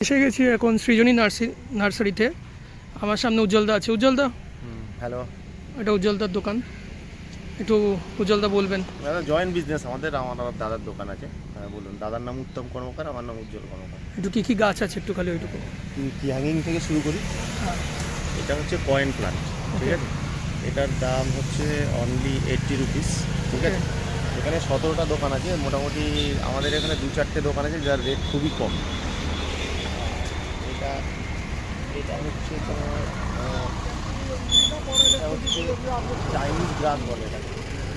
এসে গেছি এখন সৃজনী নার্সারিতে। আমার সামনে উজ্জ্বলদা আছে। উজ্জ্বলদা, হ্যালো। এটা উজ্জ্বলদার দোকান, একটু উজ্জ্বলদা বলবেন। দাদা জয়েন্ট বিজনেস আমাদের, আমার দাদার দোকান আছে। বলুন। দাদার নাম উত্তম কর্মকার, আমার নাম উজ্জ্বল কর্মকার। একটু কী কী গাছ আছে একটু খালি ওইটুকু। কি হ্যাঙ্গিং থেকে শুরু করি। হ্যাঁ, এটা হচ্ছে পয়েন্ট প্লান্ট, ঠিক আছে। এটার দাম হচ্ছে অনলি 80 রুপিস, ঠিক আছে। এখানে 17টা দোকান আছে মোটামুটি। আমাদের এখানে 2-4টে দোকান আছে যার রেট খুবই কম। এটা এটা হচ্ছে তোমার এটা হচ্ছে চাইনিজ গ্রাস বলে এটাকে।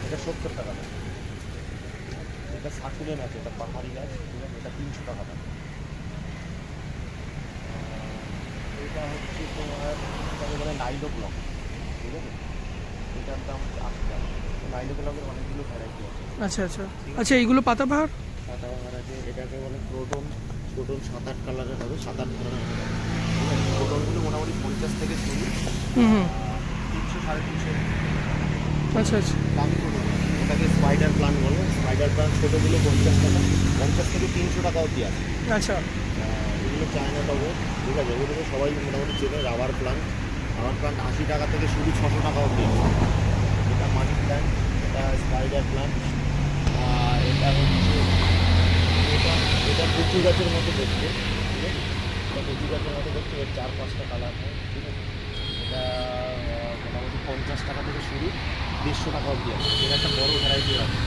এটা 70 টাকা দাম। এটা সাকুলেন আছে, এটা পাহাড়ি গাছ, ঠিক আছে। এটা 300 টাকা দাম। এটা হচ্ছে তোমার এটাকে বলে নাইলো ব্লক, ঠিক আছে। এটার দাম হচ্ছে 80 টাকা। নাইলো ব্লকের অনেকগুলো ভ্যারাইটি আছে। আচ্ছা আচ্ছা আচ্ছা, এইগুলো পাতাবাহার। পাতাবাহার আছে, এটাকে বলে ক্রোটন। ক্রোটন 7-8 কালারের হবে, 7-8 ধরনের হবে, ঠিক আছে। ক্রোটনগুলো মোটামুটি 50 থেকে শুরু, হুম 300-350। আচ্ছা আচ্ছা দামি ক্রোটন। ওটাকে স্পাইডার প্লান্ট বলে। স্পাইডার প্লান্ট ছোটোগুলো 50 টাকা, 50 থেকে 300 টাকা অবধি আছে। আচ্ছা এগুলো চায়না টগর, ঠিক আছে। এগুলোকে সবাই মোটামুটি চেনে। রাবার প্লান্ট, 80 টাকা থেকে শুরু, 600 টাকা অবধি আছে। এটা মানি প্ল্যান্ট, এটা স্পাইডার প্লান্ট। আর এটা হচ্ছে এটা এটা কচু গাছের মতো দেখতে, ঠিক আছে। এটা কচু গাছের মতো দেখতে। এর 4-5টা কালার হয়, ঠিক আছে। এটা মোটামুটি 50 টাকা থেকে শুরু, 150 টাকা অবধি আছে। এটা একটা বড়ো ভ্যারাইটি আছে।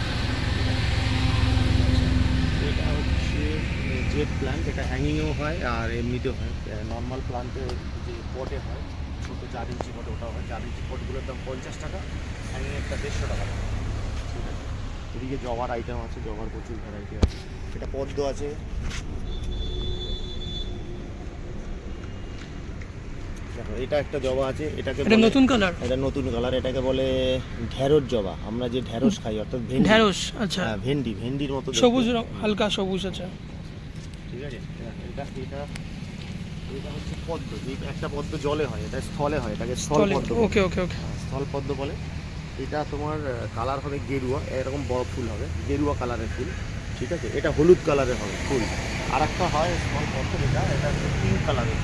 এটা হচ্ছে জেড প্ল্যান্ট। এটা হ্যাঙ্গিংয়েও হয় আর এমনিতেও হয়। নর্মাল প্লান্টে যে পটে হয়, ছোটো 4 ইঞ্চি পটে ওটাও হয়। 4 ইঞ্চি পটগুলোর দাম 50 টাকা, হ্যাঙ্গিংয়েরটা 150 টাকা দাম, ঠিক আছে। এদিকে জবার আইটেম আছে, জবার প্রচুর ভ্যারাইটি আছে। এটা পদ্ম আছে। দেখো এটা একটা জবা আছে, এটাকে এটা নতুন কালার। এটা নতুন কালার। এটাকে বলে ঢেঁড়স জবা। আমরা যে ঢেঁড়স খাই, অর্থাৎ ভেন্ডি। ঢেঁড়স, আচ্ছা। হ্যাঁ, ভেন্ডির মতো দেখতে। সবুজ রং, হালকা সবুজ, আচ্ছা। ঠিক আছে। এটা এটা এটা হচ্ছে পদ্ম। একটা পদ্ম জলে হয়, এটা স্থলে হয়। এটাকে স্থল পদ্ম। ওকে ওকে ওকে। স্থল পদ্ম বলে। এটা তোমার কালার হবে গেরুয়া, এরকম বড় ফুল হবে, গেরুয়া কালারের ফুল, ঠিক আছে। এটা হলুদ কালারের হবে ফুল। আর একটা হয় স্থল পদ্ম, এটা হচ্ছে পিঙ্ক কালারের।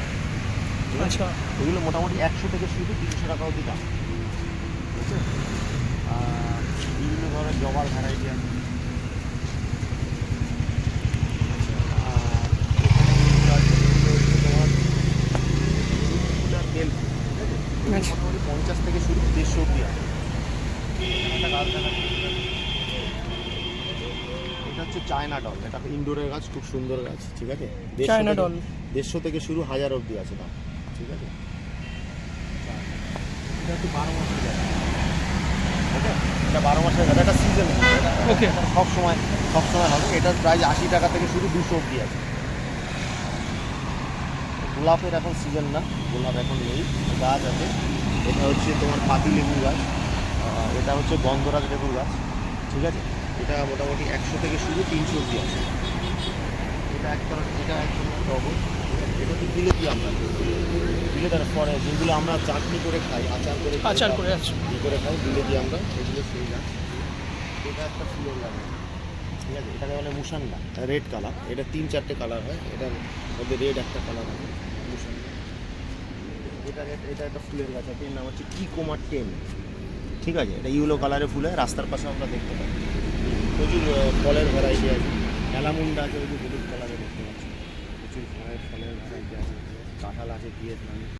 আচ্ছা, এগুলো মোটামুটি 100 থেকে শুরু, 300 টাকা অবধি দাম, ঠিক আছে। আর বিভিন্ন ধরনের জবার ভ্যারাইটি আছে। তেল ফুল, ঠিক আছে। মোটামুটি 50 থেকে শুরু, 150 অবধি আছে। একটা গাছ দেখাচ্ছি। এটা হচ্ছে চায়না ডল। এটা ইনডোরের গাছ, খুব সুন্দর গাছ, ঠিক আছে। চায়না ডল 150 থেকে শুরু, 1000 অবধি আছে দাম, ঠিক আছে। এটা হচ্ছে 12 মাসের গাছ, ঠিক আছে। এটা 12 মাসের গাছ, একটা সিজন। ওকে। সব সময় হবে। এটার প্রাইস 80 টাকা থেকে শুরু, 200 অবধি আছে। গোলাপের এখন সিজন না, গোলাপ এখন নেই, গাছ আছে। এটা হচ্ছে তোমার পাতি লেবু গাছ। এটা হচ্ছে গন্ধরাজ লেবুর গাছ, ঠিক আছে। এটা মোটামুটি 100 থেকে শুরু, 300 অবধি আছে। এটা একটা টগর, ঠিক আছে। এটা হচ্ছে বিলেতি আমরা, বিলেতার পরে যেগুলো আমরা চাটনি করে খাই, আচার করে আচ্ছা। করে খাই, বিলেতি আমরা, এগুলো সেই গাছ। এটা একটা ফুলের গাছ, ঠিক আছে। এটাকে বলে মুসান্ডা, রেড কালার। এটা 3-4টে কালার হয়, এটার মধ্যে রেড একটা কালার হবে, মুসান্ডা। এটা একটা ফুলের গাছ আছে, এর নাম হচ্ছে ইকোমার 10, ঠিক আছে। এটা ইয়েলো কালারের ফুল হয়, রাস্তার পাশে আমরা দেখতে পাই। প্রচুর ফলের ভ্যারাইটি আছে। অ্যালামুন্ডা আছে, ওই যে হলুদ কালারের দেখতে পাচ্ছি। প্রচুর ফলের ভ্যারাইটি আছে। কাঁঠাল আছে, ভিয়েতনামি।